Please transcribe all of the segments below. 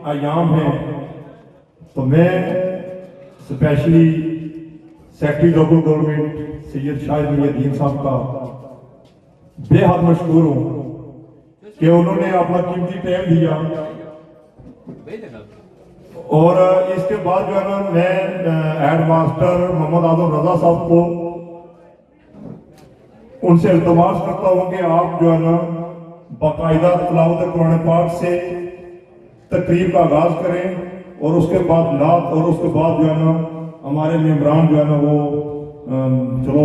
ایام ہیں تو میں اسپیشلی سیکٹری لوکل گورنمنٹ سید شاہد میاں دین صاحب کا بے حد مشکور ہوں کہ انہوں نے اپنا قیمتی ٹائم دیا. اور اس کے بعد جو ہے نا میں ہیڈ ماسٹر محمد اعظم رضا صاحب کو ان سے التماس کرتا ہوں کہ آپ جو ہے نا باقاعدہ تلاوت قرآن پاک سے تقریب کا آغاز کریں اور اس کے بعد نعت اور اس کے بعد جو ہے نا ہمارے ممبران جو ہے نا وہ چلو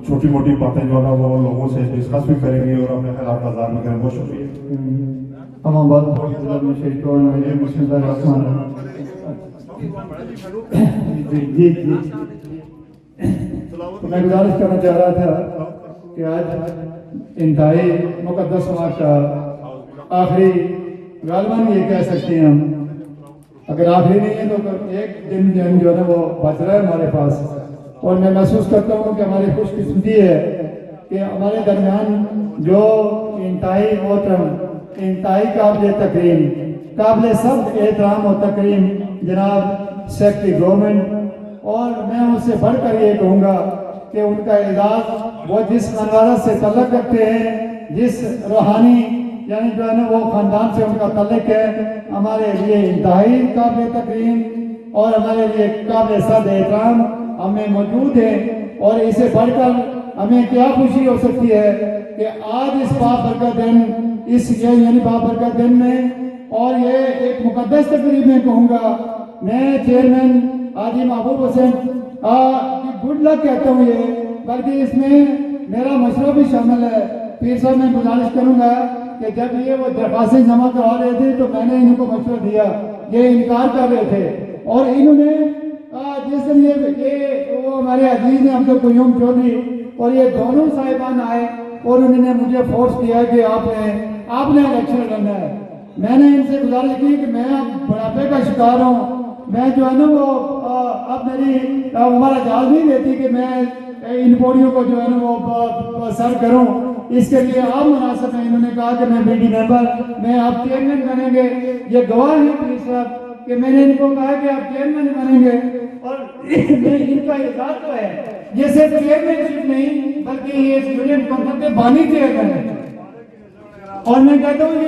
چھوٹی موٹی باتیں جو ہے نا وہ لوگوں سے ڈسکس بھی کریں گے اور اپنے خیالات کا اظہار بھی کریں. بہت شکریہ. تمام بات بسم اللہ الرحمن الرحیم. جی میں گزارش کرنا چاہ رہا تھا کہ آج انتہائی مقدس ماہ کا آخری غالباً یہ کہہ سکتے ہیں ہم, اگر آخری نہیں ہے تو ایک دن جو ہے نا وہ بچ رہا ہے ہمارے پاس, اور میں محسوس کرتا ہوں کہ ہماری خوش قسمتی ہے کہ ہمارے درمیان جو انتہائی محترم, انتہائی قابل تکریم, قابل سب احترام و تکریم جناب سیکٹری گورنمنٹ, اور میں ان سے بڑھ کر یہ کہوں گا کہ ان کا اعزاز وہ جس خاندان سے تعلق رکھتے ہیں, جس روحانی یعنی جو ہے نا وہ خاندان سے ان کا تعلق ہے, ہمارے لیے انتہائی قابل تکریم اور ہمارے لیے قابل صد احترام ہمیں موجود ہیں. اور اسے بڑھ کر ہمیں کیا خوشی ہو سکتی ہے کہ آج اس بابرکت دن, اس یعنی بابرکت دن میں, اور یہ ایک مقدس تقریب میں کہوں گا, میں چیئرمین حاجی محبوب حسین کی گڈ لک کہتا ہوں یہ, بلکہ اس میں میرا مشورہ بھی شامل ہے. پیر صاحب میں گزارش کروں گا کہ جب یہ وہ درخواستیں جمع کروا رہے تھے تو میں نے ان کو مشورہ دیا, یہ انکار کر رہے تھے, اور انہوں نے جس دن یہ وہ ہمارے عزیز نے عبد القیوم چودھری اور یہ دونوں صاحبان آئے اور انہوں نے مجھے فورس کیا کہ آپ نے الیکشن لڑنا ہے. میں نے ان سے گزارش کی کہ میں اب بڑھاپے کا شکار ہوں, میں جو ہے نا وہ اب میری عمر اجازت نہیں دیتی کہ میں ان پوڑیوں کو جو ہے نا وہ سر کروں, اس کے لیے آپ مناسب ہیں. انہوں نے کہا کہ میں بی ڈی ممبر, میں آپ چیئرمین بنیں گے, یہ گواہ ہیں پیر صاحب کہ میں نے ان کو کہا کہ آپ چیئرمین بنیں گے, اور ان کا اعزاز تو ہے, یہ صرف چیئرمین شپ نہیں بلکہ یہ یونین کونسل کے بانی چیئرمین ہے. اور میں کہتا ہوں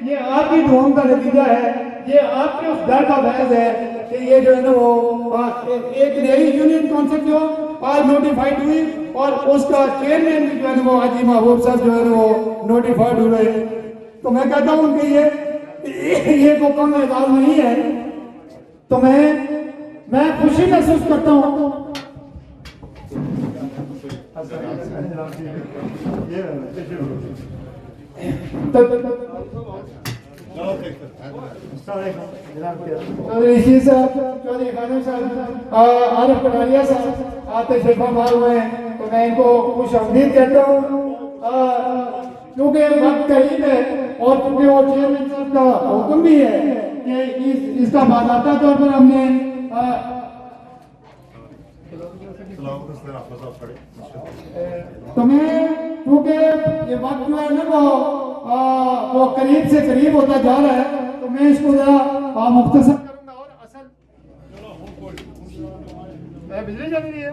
یہ آپ کی دعاؤں کا نتیجہ ہے, یہ آپ کے اس ڈر کا فیض ہے کہ یہ جو ہے نا وہ ایک نئی یونین کونسل جو آج نوٹیفائڈ ہوئی, اور اس کا چیئرمین بھی جو ہے نا وہ حاجی محبوب صاحب جو ہے نا وہ نوٹیفائڈ ہوئے. تو میں کہتا ہوں کہ یہ کوئی کم اعزاز نہیں ہے, تو میں خوشی محسوس کرتا ہوں. چودھری رشید صاحب, چودھری خانم صاحب, عارف کٹاریا صاحب آتے شفا مار ہوئے ہیں, تو میں ان کو خوش آمدید کہتا ہوں. کیونکہ وقت قریب ہے اور کیونکہ وہ چیئرمین صاحب کا حکم بھی ہے کہ اس کا باضابطہ طور پر ہم نے تو میں کیونکہ یہ وقت جو ہے نا وہ قریب سے قریب ہوتا جا رہا ہے, تو میں اس کو ذرا مختصر کروں گا. اور اصل بجلی چل رہی ہے.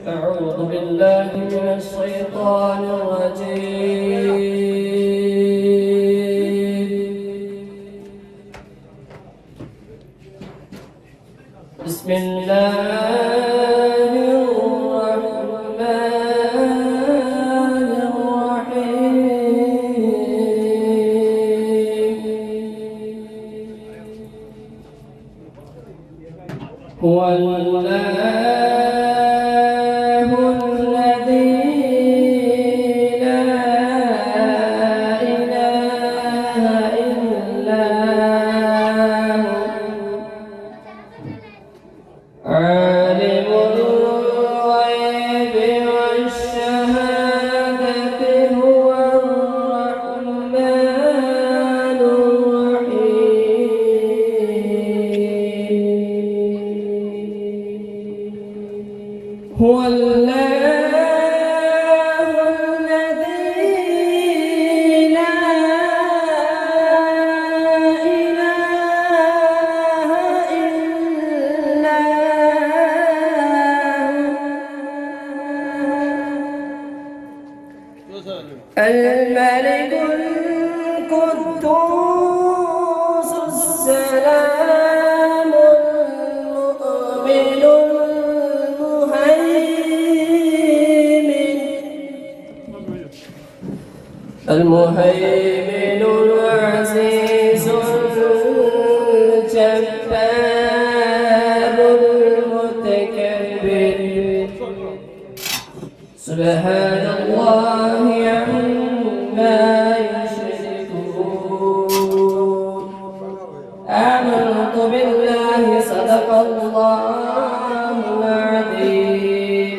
أعوذ بالله من الشيطان الرجيم. بسم الله هو الله هو الله الذي لا إله إلا الملك القدوس السلام المؤمن المهيمن العزيز الجبار المتكبر سبحان الله عما يشركون آمنت بالله صدق الله العظيم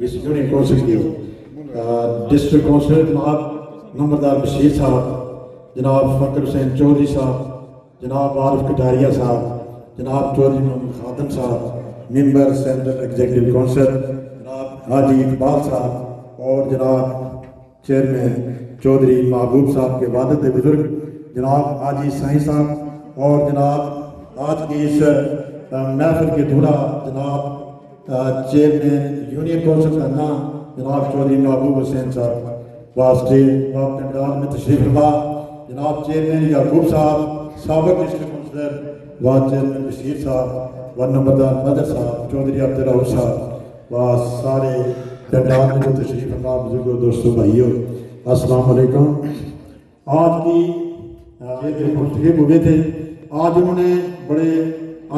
اس یونین کونسل کی ڈسٹرکٹ کونسلر جناب نمبردار بشیر صاحب، جناب فخر حسین چودھری صاحب، جناب عارف کٹاریا صاحب، جناب چودھری محمد خادم صاحب، ممبر سینٹرل ایگزیکٹو کونسل جناب حاجی اقبال صاحب، اور جناب چیئرمین چودھری محبوب صاحب کے والد بزرگ جناب حاجی سائیں صاحب، اور جناب آج کی اس محفل کے دورہ جناب چیئرمین یونین کونسل کرنا جناب چودھری محبوب حسین صاحب واسطے اپنے میدان میں تشریف فرما، جناب چیئرمین یعقوب صاحب، سابق ڈسٹرکٹ کونسلر و چیئرمین بشیر صاحب و نمبردار مدر صاحب، چودھری عبدالرؤف صاحب و سارے میدان میں جو تشریف فرما بزرگوں دوستوں بھائیوں، السلام علیکم۔ آج کی یہ منتخب ہوئے تھے، آج انہوں نے بڑے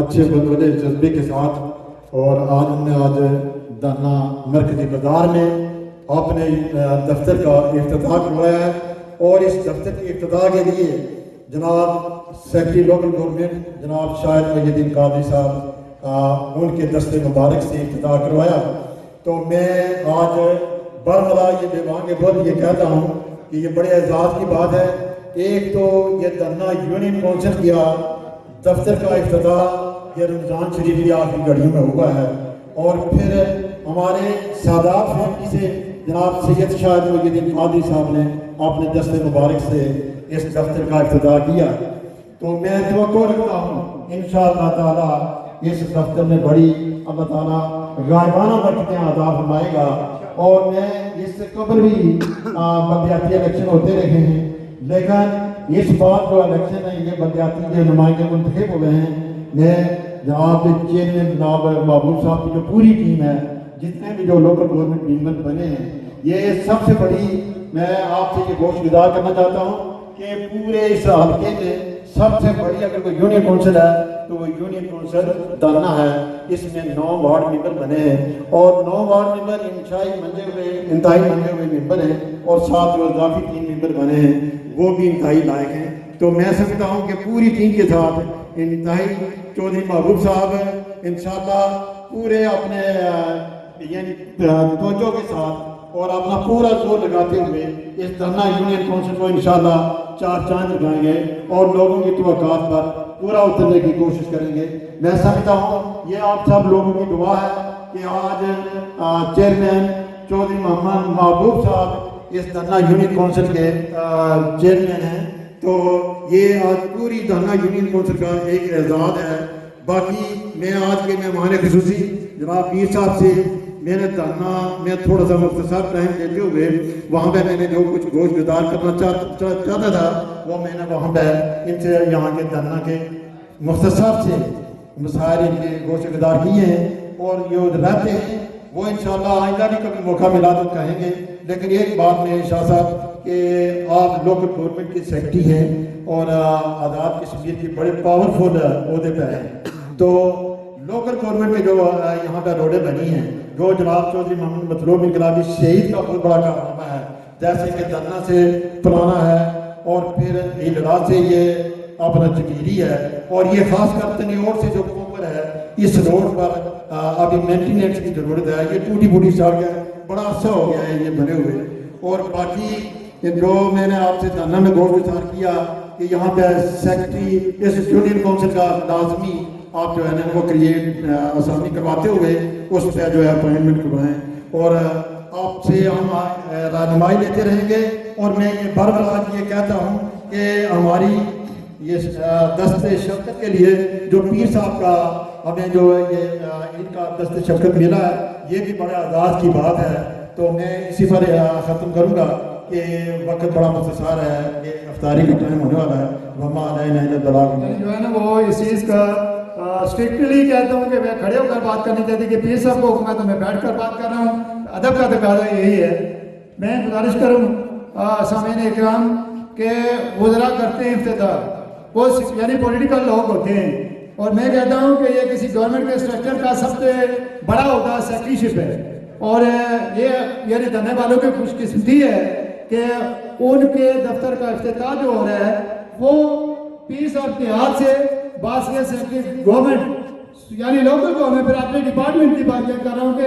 اچھے بڑے جذبے کے ساتھ، اور آج انہوں نے آج دانا مرکزی بازار میں اپنے دفتر کا افتتاح کروایا ہے، اور اس دفتر کے افتتاح کے لیے جناب سیکرٹری لوکل گورنمنٹ جناب شاہد محی الدین قادری صاحب ان کے دست مبارک سے افتتاح کروایا۔ تو میں آج برملا یہ دیوان کے بعد یہ کہتا ہوں کہ یہ بڑے اعزاز کی بات ہے۔ ایک تو یہ دھرنا یونین کونسل کیا دفتر کا افتتاح یہ رمضان شریف کی آخری گھڑیوں میں ہوا ہے، اور پھر ہمارے سادات فیملی سے جناب سید شاہد محی الدین قادری صاحب نے اپنے دست مبارک سے اس دفتر کا افتتاح کیا۔ تو میں توقع رکھتا ہوں انشاءاللہ تعالی اس دفتر میں بڑی اللہ تعالیٰ غائبانہ برکتیں عطا فرمائے گا، اور میں اس سے قبل بھی بلدیاتی الیکشن ہوتے رہے ہیں، لیکن اس بار جو الیکشن ہے یہ بلدیاتی جو نمائندے منتخب ہوئے ہیں، میں جناب چیئرمین جناب محبوب صاحب کی جو پوری ٹیم ہے، جتنے بھی جو لوکل گورنمنٹ ممبر بنے ہیں، یہ سب سے بڑی میں آپ سے یہ گوش گزار کرنا چاہتا ہوں کہ پورے اس حلقے میں سب سے بڑی اگر کوئی یونین کونسل ہے تو وہ یونین کونسل دانا ہے۔ اس میں 9 وارڈ ممبر بنے ہیں، اور 9 وارڈ ممبر انتہائی منجے ہوئے ممبر ہیں، اور 7 جو اضافی 3 ممبر بنے ہیں وہ بھی انتہائی لائق ہیں۔ تو میں سمجھتا ہوں کہ پوری ٹیم کے ساتھ انتہائی چودھری محبوب صاحب انشاءاللہ پورے اپنے یعنی توجہ کے ساتھ اور اپنا پورا زور لگاتے ہوئے اس دھرنا یونین کونسل کو انشاءاللہ 4 چاند لگائیں گے، اور لوگوں کی توقعات پر پورا اترنے کی کوشش کریں گے۔ میں سمجھتا ہوں یہ آپ سب لوگوں کی دعا ہے کہ آج چیئرمین چودھری محمد محبوب صاحب اس دھرنا یونین کونسل کے چیئرمین ہیں، تو یہ آج پوری دھرنا یونین کونسل کا ایک اعزاز ہے۔ باقی میں آج کے مہمان خصوصی جناب پیر صاحب سے میں نے دھرنا میں تھوڑا سا مختصر ٹائم دیتے ہوئے وہاں پہ میں نے جو کچھ گوش گزار کرنا چاہتا تھا وہ میں نے وہاں پہ ان سے یہاں کے دھرنا کے مختصر سے مسائل ان کے گوش گزار کیے ہیں، اور جو رہتے ہیں وہ انشاءاللہ آئندہ بھی کبھی موقع ملا تو کہیں گے۔ لیکن ایک بات میں شاہ صاحب کہ آپ لوکل گورنمنٹ کے سیکرٹری ہیں اور آزاد کشمیر کی بڑے پاورفل عہدے پہ ہیں، تو لوکل گورنمنٹ کے جو یہاں پہ روڈیں بنی ہیں، جو جناب چودھری محمد مطلوب انقلابی شہید کا بہت بڑا کارنامہ ہے، جیسے کہ دھرنا سے پرانا ہے، اور پھر ہیلڑا سے یہ اپنا جگیری ہے، اور یہ خاص کر تنیور سے جو کوپر ہے اس روڈ پر ابھی مینٹیننس کی ضرورت ہے۔ یہ ٹوٹی پھوٹی سڑک ہے، بڑا عرصہ ہو گیا ہے یہ بنے ہوئے۔ اور باقی جو میں نے آپ سے دھرنا میں غور وچار کیا کہ یہاں پہ سیکرٹری اس یونین کونسل کا لازمی آپ جو ہے نا وہ کریٹ آسانی کرواتے ہوئے اس پہ جو ہے اپوائنٹمنٹ کروائیں، اور آپ سے ہم رہنمائی لیتے رہیں گے۔ اور میں یہ بار بار آج یہ کہتا ہوں کہ ہماری یہ دست شفقت کے لیے جو پیر صاحب کا ہمیں جو یہ ان کا دست شفقت ملا ہے یہ بھی بڑا اعزاز کی بات ہے۔ تو میں اسی پر ختم کروں گا کہ وقت بڑا مختصر ہے، یہ افطاری کا ٹائم ہونے والا ہے۔ وما علینا الا البلاغ۔ جو ہے نا وہ اس چیز کا اسٹرکٹلی کہتا ہوں کہ میں کھڑے ہو کر بات کرنی چاہتی کہ پیر صاحب کو حکم ہے تو میں بیٹھ کر بات کر رہا ہوں، ادب کا تقاضا یہی ہے۔ میں گزارش کروں سامعین اکرام کہ وزراء کرتے ہیں افتتاح، وہ یعنی پولیٹیکل لوگ ہوتے ہیں، اور میں کہتا ہوں کہ یہ کسی گورنمنٹ کے اسٹرکچر کا سب سے بڑا ہوتا ہے سیکریٹریشپ ہے، اور یہ یعنی دھرنے والوں کی خوش قسمتی ہے کہ ان کے دفتر کا افتتاح جو ہو رہا ہے وہ پیس اور اتحاد سے باسیت سیکرٹری گورنمنٹ یعنی لوکل گورنمنٹ، پھر اپنے ڈپارٹمنٹ کی بات کر رہا ہوں کہ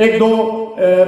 1-2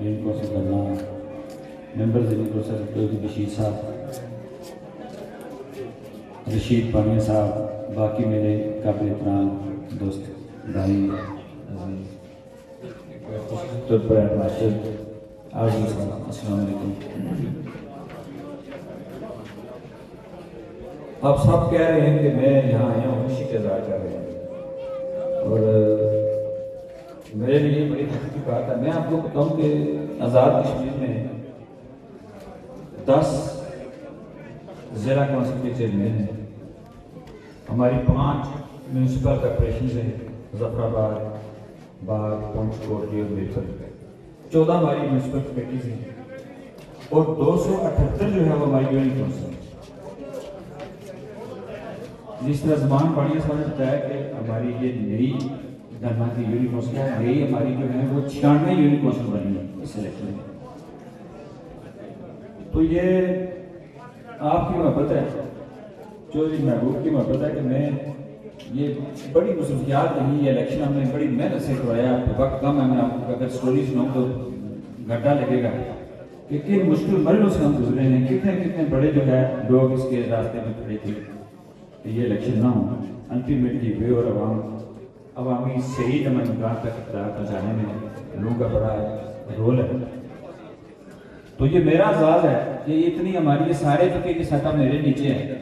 یونین کونسل دھنا، ممبرز یونین کونسل بشیر صاحب، رشید پانیہ صاحب، باقی میرے قابل احترام دوست بھائی، طلباء ماسٹر، عالی صاحب، السلام علیکم۔ آپ سب کہہ رہے ہیں کہ میں یہاں آیا ہوں، خوشی کا اظہار کر رہے ہیں، اور میرے لیے بڑی خوشی کی بات ہے۔ میں آپ کو بتاؤں کہ آزاد کشمیر میں 10 ضلع کونسل کے چیئرمین ہیں، ہماری 5 میونسپل کارپوریشنز ہیں، ظفر آباد، باغ، پونچھ، کوٹلی اور میرپور، 14 ہماری میونسپل کمیٹیز ہیں، اور 278 جو ہے وہ ہماری یونین کونسل ہے۔ جس طرح زبان پاڑیا صاحب نے بتایا کہ ہماری یہ نئی دھرنا کی یونین کونسل ہے، نئی ہماری جو ہے وہ 96 یونین کونسل بنی ہے اس الیکشن میں۔ تو یہ آپ کی محبت ہے، چودھری محبوب کی محبت ہے کہ میں یہ بڑی مصروفیات رہی، یہ الیکشن ہم نے بڑی محنت سے کروایا، وقت کم ہے، میں آپ کو اگر سٹوری سناؤں تو گھنٹہ لگے گا کہ کن مشکل مرحلوں سے ہم گزرے ہیں، کتنے بڑے جو ہے لوگ اس کے راستے میں کھڑے تھے کہ یہ الیکشن نہ ہو۔ الٹیمیٹلی ہوئے اور عوامی صحیح مکان تک اقتدار پہنچانے میں لوگوں کا بڑا رول ہے۔ تو یہ میرا اعزاز ہے کہ اتنی ہماری یہ سارے فقے کی سطح میرے نیچے ہے،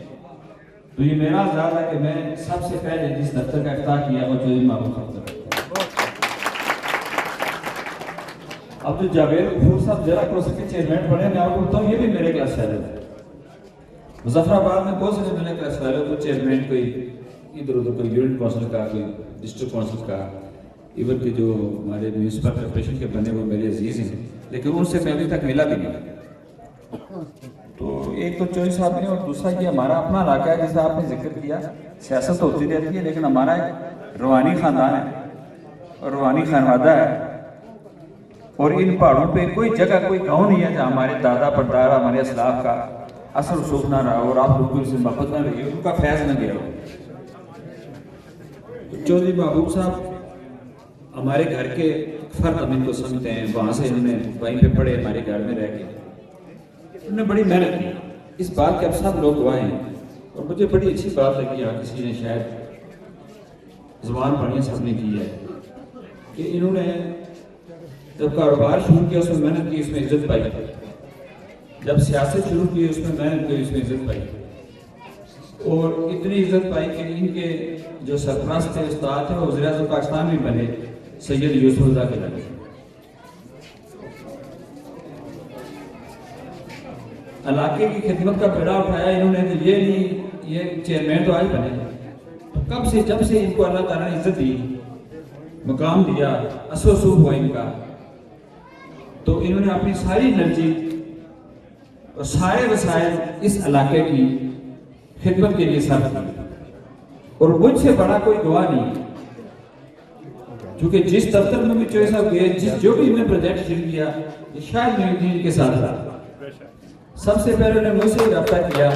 تو یہ میرا اعزاز ہے کہ میں سب سے پہلے جس دفتر کا افتتاح کیا وہ چودھری محبوب صاحب کا۔ اب جو جاوید غفور صاحب ضلع کونسل کے چیئرمین بنے، میں آپ کو بتاؤں یہ بھی میرے کلاس فیلو ہے۔ مظفر آباد میں بہت سے میرے کلاس فیلو کو چیئرمین کوئی ادھر ادھر کوئی یونین کونسل کا، کوئی ڈسٹرکٹ کونسل کا، ایون کہ جو ہمارے میونسپل کارپوریشن کے بنے وہ میرے عزیز ہیں، لیکن ان سے میں ابھی تک ملا بھی نہیں۔ تو ایک تو چودھری صاحب نے، اور دوسرا یہ ہمارا اپنا علاقہ ہے، جیسا آپ نے ذکر کیا، سیاست ہوتی رہتی ہے لیکن ہمارا ایک روحانی خاندان ہے اور روحانی خانوادہ ہے، اور ان پہاڑوں پہ کوئی جگہ، کوئی گاؤں نہیں ہے جہاں ہمارے دادا پردادا، ہمارے اسلاف کا اثر رسوخ نہ رہا اور آپ لوگوں سے محبت نہ رہی، ان کا فیض نہ گیا ہو۔ چودھری محبوب صاحب ہمارے گھر کے فرد، ہم ان کو سمجھتے ہیں، وہاں سے انہوں نے وہیں پہ پڑھے، ہمارے گھر میں رہ کے انہوں نے بڑی محنت کی، اس بات کے اب سب لوگ گواہ ہیں۔ اور مجھے بڑی اچھی بات لگی، یہاں کسی نے شاید زبان پاڑیا صاحب نے کی ہے کہ انہوں نے جب کاروبار شروع کیا اس میں محنت کی، اس میں عزت پائی، جب سیاست شروع کی اس میں محنت کی، اس میں عزت پائی، اور اتنی عزت پائی کہ ان کے جو سرپرست تھے، استاد تھے، وہ وزیر اعظم پاکستان بھی بنے، سید یوسف رضا کے لگے۔ علاقے کی خدمت کا بیڑا اٹھایا انہوں نے، تو یہ نہیں، یہ چیئرمین تو آج بنے، کب سے جب سے ان کو اللہ تعالیٰ نے عزت دی، مقام دیا، اثر و رسوخ ہوا ان کا، تو انہوں نے اپنی ساری انرجی اور سارے وسائل اس علاقے کی خدمت کے لیے صرف کی، اور مجھ سے بڑا کوئی گواہ نہیں، کیونکہ جس دفتر میں بھی چوہے صاحب گئے، جو بھی انہوں نے پروجیکٹ شروع کیا، شاید میں ان کے ساتھ رہا۔ سب سے پہلے انہوں نے مجھ سے رابطہ کیا،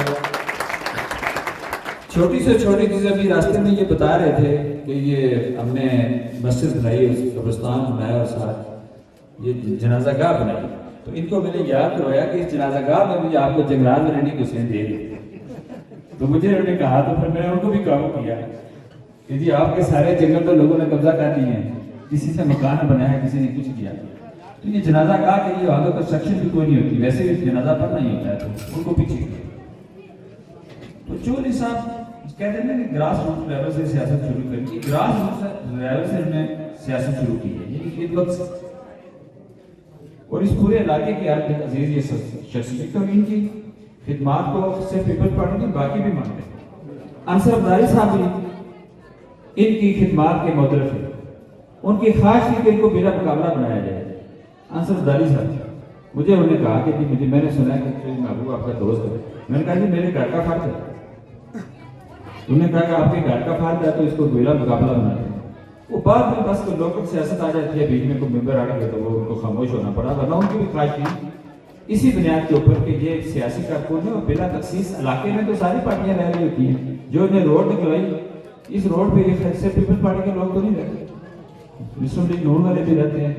چھوٹی سے چھوٹی چیز، ابھی راستے میں یہ بتا رہے تھے کہ یہ ہم نے مسجد بنائی، قبرستان بنایا، اور ساتھ یہ جنازہ گاہ بنائی، تو ان کو میں نے یاد کروایا کہ اس جنازہ گاہ میں بھی آپ کو جنگلات میں رہنے کی حسین دے گی، تو مجھے انہوں نے کہا، تو پھر میں نے ان کو بھی کام کیا کہ جی آپ کے سارے جنگل تو لوگوں نے قبضہ کر دیے ہیں، کسی سے مکان بنایا، کسی نے کچھ کیا، تو یہ جنازہ گاہ کے لیے وہاں تو کنسٹرکشن بھی کوئی نہیں ہوتی، ویسے بھی جنازہ پڑھنا ہی ہوتا ہے، تو ان کو پیچھے کیا۔ تو چودھری صاحب کہتے ہیں کہ گراس روٹ لیول سے سیاست شروع کریں، گراس روٹ لیول سے انہوں نے سیاست شروع کی ہے، یعنی خدمت سے، اور اس پورے علاقے کے ہر عزیز یہ شخصیت، اور ان کی خدمات کو صرف پیپلز پارٹی کی باقی بھی مانتے ہیں۔ انصر افزاری صاحب بھی ان کی خدمات کے معترف ہیں، ان کی خواہش تھی کہ ان کو بلا مقابلہ بنایا جائے۔ انصر افزاری صاحب مجھے انہوں نے کہا کہ میں نے سنا کہ محبوب آپ کا دوست ہے، میں نے کہا کہ میرے گھر کا فرد ہے، انہوں نے کہا کہ آپ کے گھر کا فرد ہے تو اس کو بلا مقابلہ بناتے ہیں۔ وہ بعد میں بس لوکل سیاست آ جاتی ہے، بیچ میں کوئی ممبر آ گئے تو وہ ان کو خاموش ہونا پڑا، ورنہ ان کی بھی خواہش تھی اسی بنیاد کے اوپر کہ یہ سیاسی کارکن ہے، اور بلا تخصیص علاقے میں تو ساری پارٹیاں رہ رہی ہوتی ہیں، جو انہیں روڈ نکلائی، اس روڈ پہ یہ صرف پیپلز پارٹی کے لوگ تو نہیں رہتے، مسلم لیگ نون والے بھی رہتے ہیں،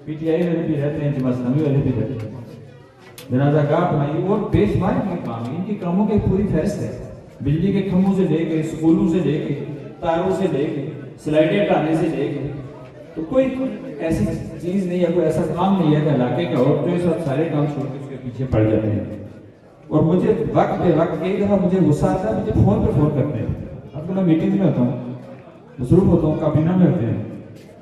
PTI والے بھی رہتے ہیں, جماعت اسلامی والے بھی رہتے ہیں. جنازہ گاہ بنائی اور بے شمار ان کے کام ہیں. ان کے کاموں کی پوری فہرست ہے, بجلی کے کھمبوں سے لے کے, اسکولوں سے لے کے, تاروں سے لے کے, سلائڈیں ہٹانے سے لے کے. تو کوئی ایسی چیز نہیں ہے, کوئی ایسا کام نہیں ہے کہ علاقے کا اور جو سب سارے کام چھوڑ کے اس کے پیچھے پڑ جاتے ہیں. اور مجھے وقت بے وقت ایک دفعہ مجھے غصہ آتا ہے, مجھے فون پہ فون کرتے ہیں. اب تو میں میٹنگ میں ہوتا ہوں, مصروف ہوتا ہوں, کابینہ میں ہوتے ہیں,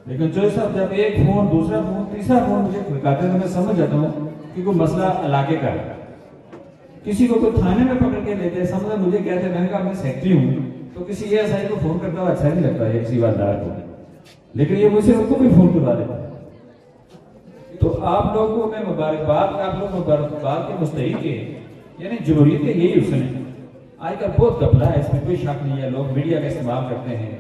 لیکن جو صاحب جب ایک فون, دوسرا فون, تیسرا فون مجھے کھڑکاتے ہیں تو میں سمجھ جاتا ہوں کہ کوئی مسئلہ علاقے کا ہے. کسی کو کوئی تھانے میں پکڑ کے لیتے ہیں, سمجھا مجھے کہتے ہیں, میں نے کہا میں سیکٹری ہوں, تو کسی یہ ایسا کو فون کرتا ہوا اچھا نہیں لگتا ہے کسی والدار کو, لیکن یہ مجھ سے ان کو بھی فون کروا دیتا ہے. تو آپ لوگوں کو میں مبارکباد, آپ لوگ مبارکباد کے مستحق ہیں, یعنی جمہوریت کے یہی حسن ہے. آج کل بہت گھپلا ہے, اس میں کوئی شک نہیں ہے, لوگ میڈیا کا استعمال کرتے ہیں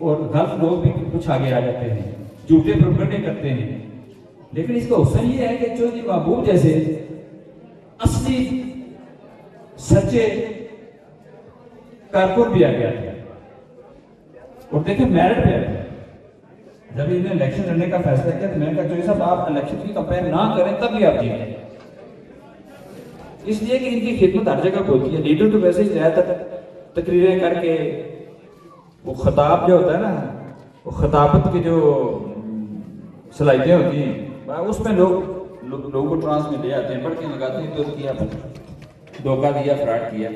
اور غلط لوگ بھی کچھ آگے آ جاتے ہیں, جھوٹے پروپیگنڈے کرتے ہیں. لیکن اس کا حسن یہ ہے کہ چودھری محبوب جیسے اصلی سچے کارکن بھی آ گیا تھا, اور دیکھیں میرٹ پہ آ گیا. جب انہیں الیکشن لڑنے کا فیصلہ کیا تو میں نے کہا چودھری صاحب آپ الیکشن کی کمپین نہ کریں تب بھی آپ جیتیں, اس لیے کہ ان کی خدمت ہر جگہ ہوتی ہے. لیڈر تو ویسے ہی زیادہ تقریریں کر کے, وہ خطاب جو ہوتا ہے نا, وہ خطابت کی جو صلاحیتیں ہوتی ہیں اس میں لوگوں کو ٹرانس میں لے آتے ہیں, بڑھ کے لگاتے ہیں, تو کیا دھوکہ دیا, فراڈ کیا.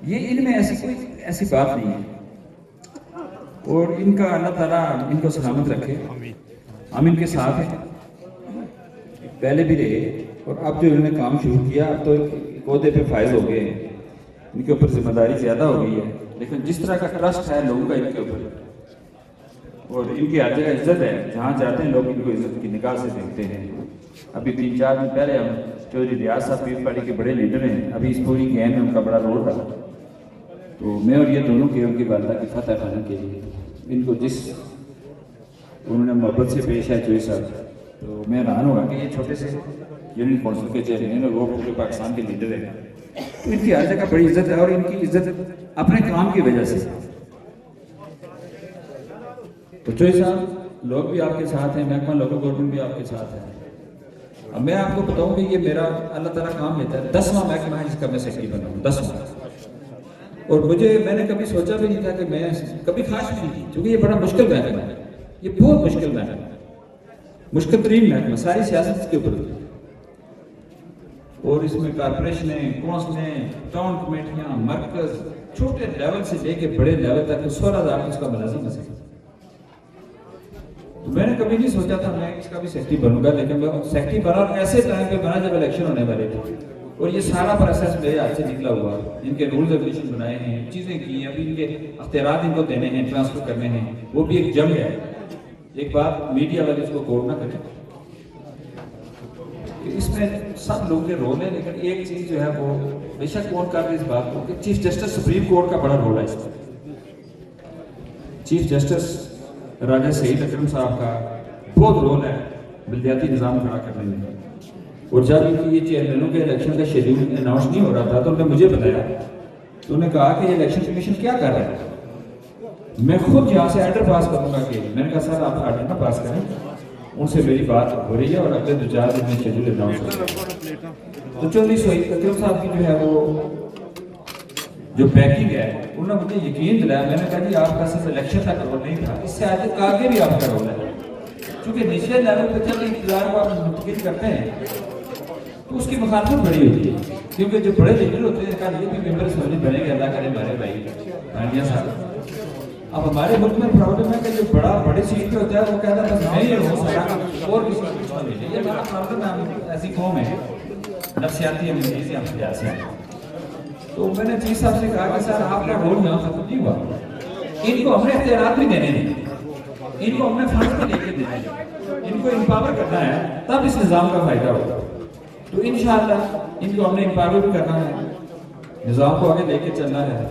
یہ ان میں ایسی کوئی ایسی بات نہیں ہے. اور ان کا اللہ تعالیٰ ان کو سلامت رکھے, ہم ان کے ساتھ ہیں, پہلے بھی رہے, اور اب جو انہوں نے کام شروع کیا اب تو عہدے پہ فائز ہو گئے ہیں, ان کے اوپر ذمہ داری زیادہ ہو گئی ہے. لیکن جس طرح کا ٹرسٹ ہے لوگوں کا ان کے اوپر, اور ان کی ہر جگہ عزت ہے, جہاں جاتے ہیں لوگ ان کو عزت کی نگاہ سے دیکھتے ہیں. ابھی 3-4 دن پہلے ہم چودھری ریاض صاحب پیس پارٹی کے بڑے لیڈر ہیں, ابھی اس پوری گیم میں ان کا بڑا رول رہا. تو میں اور یہ دونوں کے ان کی والدہ کی فتح کرنے کے لیے ان کو جس انہوں نے محبت سے پیش ہے چودھری صاحب, تو میں حیران ہوگا کہ یہ چھوٹے سے یونین کونسل کے چیئرمین اور وہ پورے پاکستان کے لیڈر ہیں. تو ان کی ہر جگہ بڑی عزت ہے, اور ان کی عزت اپنے کام کی وجہ سے. تو چودھری صاحب لوگ بھی آپ کے ساتھ ہیں, محکمہ لوکل گورنمنٹ بھی آپ کے ساتھ ہے. اب میں آپ کو بتاؤں کہ یہ میرا اللہ تعالیٰ کام لیتا ہے, 10واں محکمہ ہے جس کا میں سیکرٹری بنا ہوں, 10واں. اور میں نے کبھی سوچا بھی نہیں تھا کہ میں کبھی خواہش بھی نہیں کی, کیونکہ یہ بڑا مشکل محکمہ ہے, یہ بہت مشکل محکمہ ہے, مشکل ترین محکمہ, ساری سیاست اس کے اوپر ہوتی ہے. اور اس میں کارپوریشنیں, کونسلیں, ٹاؤن کمیٹیاں, مرکز, چھوٹے لیول سے لے کے بڑے لیول تک 16,000 اس کا ملازم ہے. تو میں نے کبھی نہیں سوچا تھا میں اس کا بھی سیکرٹری بنوں گا, لیکن میں سیکرٹری بنا اور ایسے ٹائم پہ بنا جب الیکشن ہونے والے تھے. اور یہ سارا پروسیس میرے ہاتھ سے نکلا ہوا, ان کے رولز ریگولیشن بنائے ہیں, چیزیں کی ہیں, ابھی ان کے اختیارات ان کو دینے ہیں, ٹرانسفر کرنے ہیں. وہ بھی ایک جنگ ہے. ایک بات میڈیا والے اس کو غور نہ کریں کہ اس میں سب لوگوں کے رول ہیں, لیکن ایک چیز جو ہے وہ بے شک کون کر رہے اس بات کو کہ چیف جسٹس سپریم کورٹ کا بڑا رول ہے اس میں. چیف جسٹس راجہ سعید اکرم صاحب کا بہت رول ہے بلدیاتی نظام کھڑا کرنے میں. اور جب ان کی یہ چیئرمینوں کے الیکشن کا شیڈیول اناؤنس نہیں ہو رہا تھا تو انہوں نے مجھے بتایا, تو انہوں نے کہا کہ یہ الیکشن کمیشن کیا کر رہا ہے, میں خود یہاں سے آرڈر پاس کروں گا. کہ میں نے کہا سر آپ آرڈر نہ پاس کریں, ان سے میری بات ہو رہی ہے اور اگلے 2-4 دن میں شیڈیول اناؤنس ہو رہا ہے. تو چودھری سعید اکرم صاحب کی جو ہے وہ جو پیکنگ ہے انہوں نے مجھے یقین دلایا. میں نے کہا جی آپ کا صرف الیکشن تک رول نہیں تھا, اس سے آگے بھی آپ کا رول ہے, کیونکہ نچلے لیول پہ جب انتظار کو آپ منتقل کرتے ہیں تو اس کی مخالفت بڑی ہوتی ہے, کیونکہ جو بڑے لیڈر ہوتے ہیں کل یہ بھی ممبر اسمبلی بنے گا, اللہ کرے ہمارے بھائی بھانڈیا صاحب. اب ہمارے ملک میں پرابلم ہے کہ جو بڑے سیٹ پہ ہوتا ہے وہ کہتا ہے بس میں ہی ہوں سارا اور کسی کو کچھ نہیں ملے. یہ ہمارا پرابلم ہے, ہم ایسی قوم ہے نفسیاتی, ہم چیزیں ہم سیاسی ہیں. تو میں نے چیف صاحب سے کہا کہ سر آپ کا رول یہاں ختم نہیں ہوا, ان کو ہم نے اختیارات بھی دینے ہیں, ان کو ہم نے فنڈ بھی لے کے دینے ہیں, ان کو امپاور کرنا ہے, تب اس نظام کا فائدہ ہوگا. تو انشاءاللہ ان کو ہم نے امپاور بھی کرنا ہے, نظام کو آگے لے کے چلنا ہے.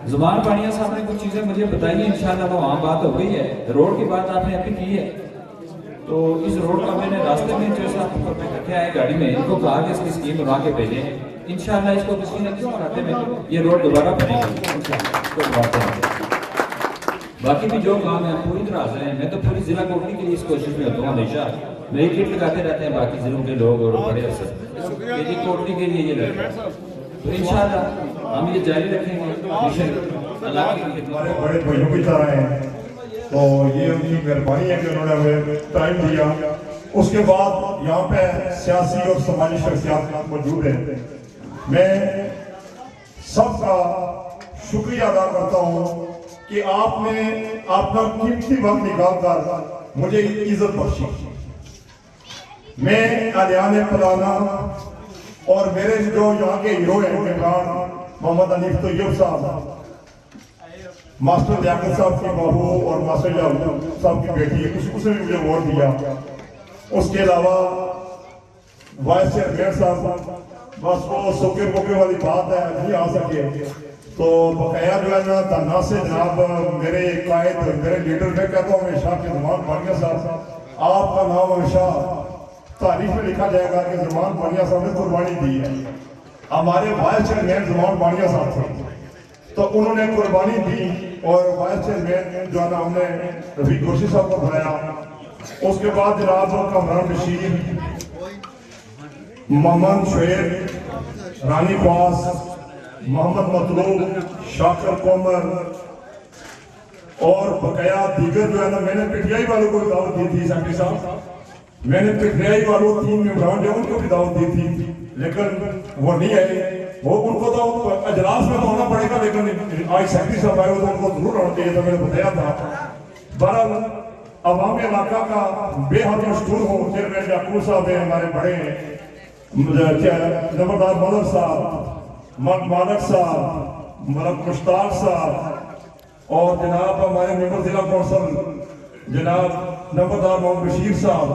زبان پانیہ صاحب نے کچھ چیزیں مجھے بتائی ہیں, انشاءاللہ وہ وہاں بات ہو گئی ہے. روڈ کی بات آپ نے ابھی کی ہے, تو اس روڈ کا میں نے راستے میں جو صاحب رکھا ہے گاڑی میں, ان کو کہا کہ اس کی اسکیم بنا کے بھیجیں. انشاءاللہ اس کو کسی نہ کسی راتے میں یہ روڈ دوبارہ بنے گی. باقی بھی جو کام ہے پوری طرح حاضر ہیں. میں تو پوری ضلع کوٹلی کے لیے اس کوشش میں ہوتا ہوں ہمیشہ. نئی کٹ لگاتے رہتے ہیں باقی ضلعوں کے لوگ اور بڑے افسر کہ جی کوٹلی کے لیے یہ لگا. تو انشاءاللہ ہم یہ جاری رکھیں گے مشن اللہ کی خدمت. ہمارے بڑے بھائیوں کی طرح ہیں تو یہ ان کی مہربانی ہے کہ انہوں نے ہمیں ٹائم دیا. اس کے بعد یہاں پہ سیاسی اور سماجی شخصیات موجود ہیں. میں سب کا شکریہ ادا کرتا ہوں کہ آپ نے اپنا قیمتی وقت نکال کر مجھے عزت بخشی. میں الیان پلانا اور میرے جو یہاں کے ہیرو ہیں عمران محمد حنیف طیب صاحب, ماسٹر لیاقت صاحب کی بہو اور ماسٹر لیاقت صاحب کی بیٹی ہے, اس نے بھی مجھے ووٹ دیا. اس کے علاوہ وائس چیئرمین صاحب, بس وہ سوکے بوکے والی بات ہے نہیں آ سکے تو بقایا جو ہے نا دھرنا سے جناب میرے قائد میرے لیڈر میں کہتا ہوں ہمیشہ کہ زمان بانیہ صاحب آپ کا نام ہمیشہ تاریخ میں لکھا جائے گا کہ زمان بانیہ صاحب نے قربانی دی ہے. ہمارے وائس چیئرمین زمان بانیہ صاحب تھے تو انہوں نے قربانی دی اور وائس چیئرمین جو ہے نا ہم نے رفیق جوشی صاحب کو بنایا. اس کے بعد جناب کامران بشیر, محمد شعیب, رانی پاس, محمد مطلوب, شاکر کومر اور بقایا دیگر جو ہے نا میں نے پی ٹی آئی والوں کو بھی دعوت دی تھی. سیکرٹری صاحب میں نے پی ٹی آئی والوں 3 ممبران جو ان کو بھی دعوت دی تھی لیکن وہ نہیں آئے. وہ ان کو تو اجلاس میں تو ہونا پڑے گا لیکن آج سیکرٹری صاحب آئے تو ان کو ضرور ہونا چاہیے تھا, میں نے بتایا تھا. بہرحال عوام علاقہ کا بے حد مشکور ہوں چیئرمین یعقوب صاحب ہیں, ہمارے بڑے ہیں, نمبردار ملک صاحب, مالک صاحب, ملک مشتاق صاحب اور جناب ہمارے ممبر ضلع کونسل جناب نمبردار محمد بشیر صاحب,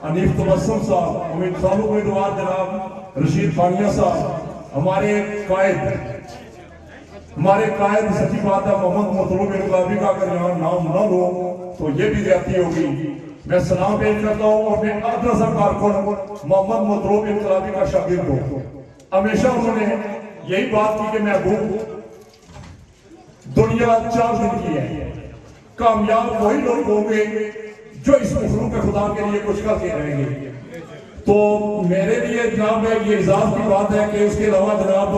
حنیف تبسم صاحب, سابق امیدوار جناب رشید بانیہ صاحب, ہمارے قائد سچی بات ہے محمد مطلوب انقلابی کا اگر یہاں نام نہ لو تو یہ بھی زیادتی ہوگی. میں سلام پیش کرتا ہوں اور میں ادنا سا کارکن محمد مطلوب انقلابی کا شاگرد ہوں. ہمیشہ انہوں نے یہی بات کی کہ محبوب دنیا 4 دن کی ہے, کامیاب وہی لوگ ہوں گے جو اس مخلوق خدا کے لیے کچھ کر کے رہیں گے. تو میرے لیے جناب یہ اعزاز کی بات ہے کہ اس کے علاوہ جناب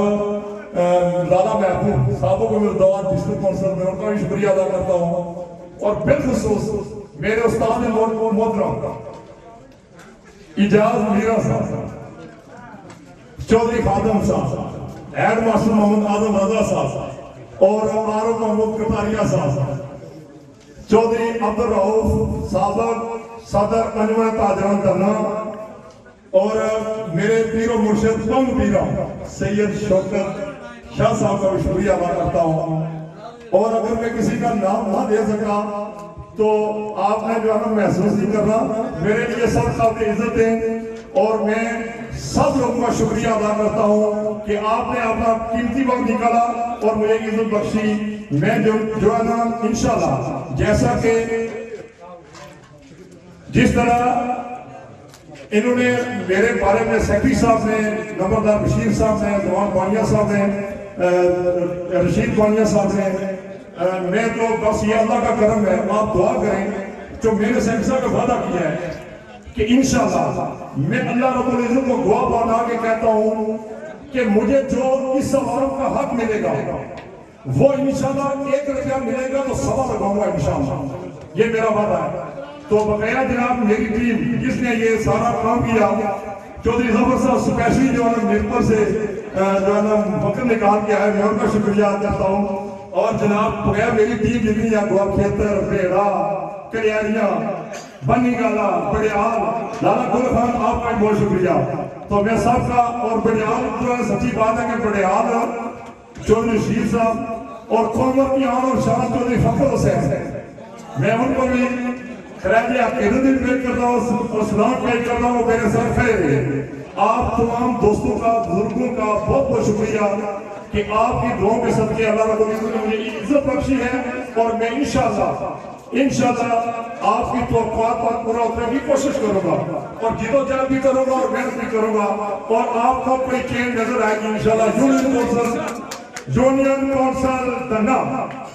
لالا محبوب صاحبوں کو مردوار ڈسٹرکٹ کونسل میں ان کا بھی شکریہ ادا کرتا ہوں. اور بالخصوص میرے استاد محترم اجاز میرا صاحب, چودھری خادم صاحب, ہیڈ ماسٹر محمد اعظم رضا صاحب اور عارف محمود کٹاریہ صاحب, چودھری عبدالرؤف سابق صدر انجمن تاجران دھرنا اور میرے پیر و مرشد پنگ پیرا سید شوکت شاہ صاحب کا بھی شکریہ ادا کرتا ہوں. اور اگر میں کسی کا نام نہ دے سکا تو آپ نے جو ہے نا محسوس نہیں کرنا, میرے لیے سب قابل عزت ہیں اور میں سب لوگوں کا شکریہ ادا کرتا ہوں کہ آپ نے اپنا قیمتی وقت نکالا اور مجھے عزت بخشی. میں جو ہے نا انشاءاللہ جیسا کہ جس طرح انہوں نے میرے بارے میں سیکرٹری صاحب نے, نمبردار بشیر صاحب نے, زمان بانیہ صاحب نے, رشید بانیہ صاحب نے, میں تو بس یہ اللہ کا کرم ہے, آپ دعا کریں جو میں نے سیکرٹری صاحب کا وعدہ کیا ہے کہ انشاءاللہ میں اللہ رب العزت کو گواہ بنا کے کہتا ہوں کہ مجھے جو اس عوام کا حق ملے گا وہ انشاءاللہ 1 روپیہ ملے گا تو 1.25 لگاؤں گا انشاءاللہ, یہ میرا وعدہ ہے. تو بقایا جناب میری ٹیم جس نے یہ سارا کام کیا, چودھری ظفر صاحب سپیشلی جو ہے نا میرے پر سے جو ہے نا وقت نکال کے آئے, میں ان کا شکریہ کرتا ہوں. اور جناب بقایا میری ٹیم جتنی ہے گوا کھیتر, بیڑا, کلیاریاں, بنی گالا, بڑیال, لالا گل خان, آپ کا بہت شکریہ. تو میں سب کا اور بڑیال جو ہے سچی بات ہے کہ بڑیال چودھری شیر صاحب اور کھولمر کی آن اور شان چودھری فخر حسین, میں ان کو بھی خیراتی عقیدت بھی پیش کرتا ہوں اور سلام پیش کرتا ہوں. میرے سر کھڑے رہے. آپ تمام دوستوں کا, بزرگوں کا بہت بہت شکریہ کہ آپ کی دعاؤں کے صدقے اللہ رب العزت نے مجھے عزت بخشی ہے اور میں انشاءاللہ آپ کی توقعات پر پورا اترنے کی کوشش کروں گا اور جدوجہد بھی کروں گا اور محنت بھی کروں گا. اور آپ کو کوئی چینج نظر آئے گی انشاءاللہ. یونین کونسل دھنا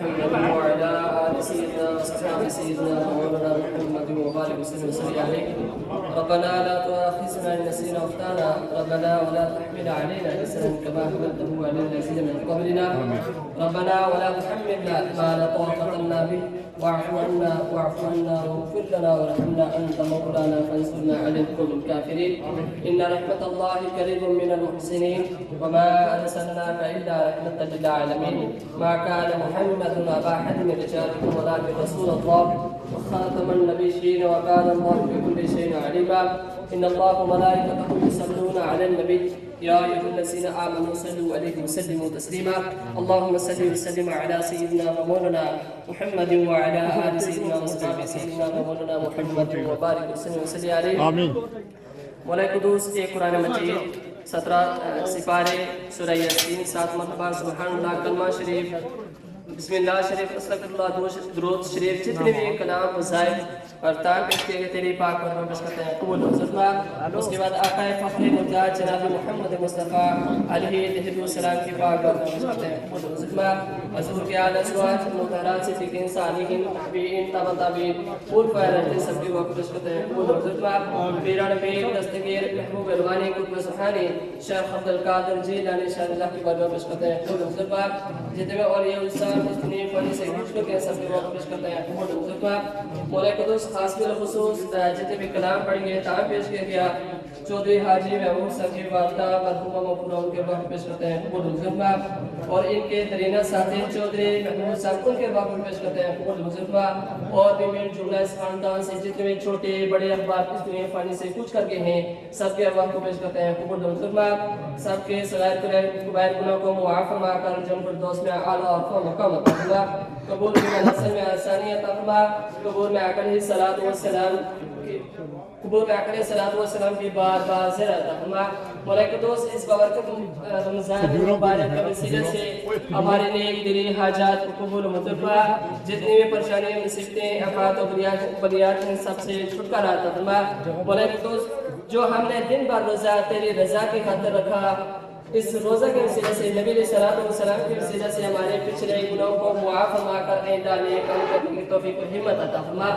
محمد وعلى آل سيدنا وصحبه سيدنا مولانا محمد وبارك وسلم عليه. ربنا لا تؤاخذنا إن نسينا وأخطأنا، ربنا ولا تحمل علينا إصرا كما حملته على الذين من قبلنا، ربنا ولا تحملنا ما لا طاقة لنا به، واعف عنا واغفر لنا وارحمنا أنت مولانا فانصرنا على القوم الكافرين. إن رحمة الله قريب من المحسنين وما أرسلناك إلا رحمة للعالمين. ما كان محمد أبا أحد من رجالكم ولكن رسول الله وخاتم النبيين وكان الله بكل شيء عليما. إن الله وملائكته يصلون على النبي يا أيها الذين آمنوا صلوا عليه وسلموا تسليما. اللهم صل وسلم على سيدنا ومولانا محمد وعلى آل سيدنا وصحبه سيدنا ومولانا محمد وبارك وسلم عليه. آمين. مولا قدوس ایک قرآن مجید 17 سپارے سورہ یاسین 7 مرتبہ سبحان اللہ کلمہ شریف بسم اللہ شریف استغفر اللہ درود شریف جتنے بھی کلام وظائف اور تعام پیش کیے گئے تیری پاک پر پیش کرتے ہیں قبول حضرتہ. اس کے بعد آقا فخر مجاہد جناب محمد مصطفیٰ علیہ السلام کی پاک پر پیش کرتے ہیں قبول حضرتہ. حضور کے اعلیٰ ازواج مطہرات صدیقین صالحین تابعین تبع تابعین پور فائر سب کی وقت پیش کرتے ہیں قبول حضرتہ. پیران پیر دستگیر محبوب الوانی قطب سبحانی شیخ عبدالقادر جیلانی شاہ اللہ کی بارگاہ پیش کرتے ہیں قبول حضرتہ. جتنے اولیاء السلام مستنی فنی سے خوش کے سب کی وقت پیش کرتے ہیں قبول حضرتہ. مولا قدوس خاص بالخصوص جتنے بھی کلام پڑھیں گے تعام پیش کیا گیا چودھری حاجی محمود صاحب کی والدہ مرحومہ مفروضہ ان کے وقت پیش کرتے ہیں قبول حضرتہ. اور ان کے درینہ ساتھی چودھری محمود صاحب ان کے وقت پیش کرتے ہیں قبول حضرتہ. اور بھی میرے جملہ اس خاندان سے جتنے بھی چھوٹے بڑے اخبار اس دنیا فانی سے کچھ کر کے ہیں سب کے وقت پیش کرتے ہیں قبول حضرتہ. سب کے صغائر کبائر گناہ کو معاف فرما کر جنت الفردوس میں اعلیٰ اور مقام عطا فرما. قبول میں نسل میں آسانی عطا فرما. قبول میں آقا علیہ السلام قبول میں آقا علیہ السلام کی بار بار زیرہ عطا فرما. مولا قدوس اس بابرکت رمضان مبارک کے وسیلے سے ہمارے نیک دلی حاجات قبول مطلبہ جتنی بھی پریشانیاں مصیبتیں آفات و بلیات ہیں سب سے چھٹکارا عطا فرما. مولا قدوس جو ہم نے دن بھر روزہ تیری رضا کی خاطر رکھا اس روزہ کے وسیلے سے نبی علیہ السلام کے وسیلے سے ہمارے پچھلے گناہوں کو معاف فرما کر آئندہ نیک عمل کرنے کی توفیق و ہمت عطا فرما.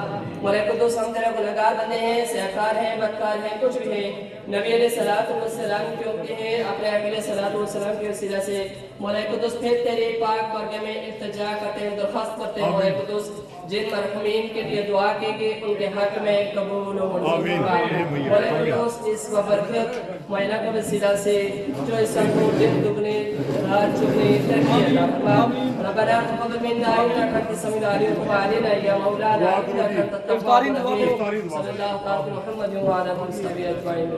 مولا قدوس ہم تیرے گنہگار بندے ہیں سیاکار ہیں بدکار ہیں کچھ بھی ہیں نبی علیہ السلام کے امتی ہیں اپنے آقا علیہ السلام کے وسیلے سے مولا قدوس پھر تیری پاک بارگاہ میں التجا کرتے ہیں درخواست کرتے ہیں مولا قدوس جن مرحومین کے لیے دعا کی کہ ان کے حق میں قبول و منظور فرما. مولا قدوس اس ببرکت مہینہ کے وسیلہ سے جو اس کو دن دگنے رات چگنے ترقی عطا فرما. ربنا تقبل منا انك انت السميع العليم وتب علينا يا مولانا انك انت التواب الرحيم. صلى الله على محمد وعلى اله وصحبه اجمعين.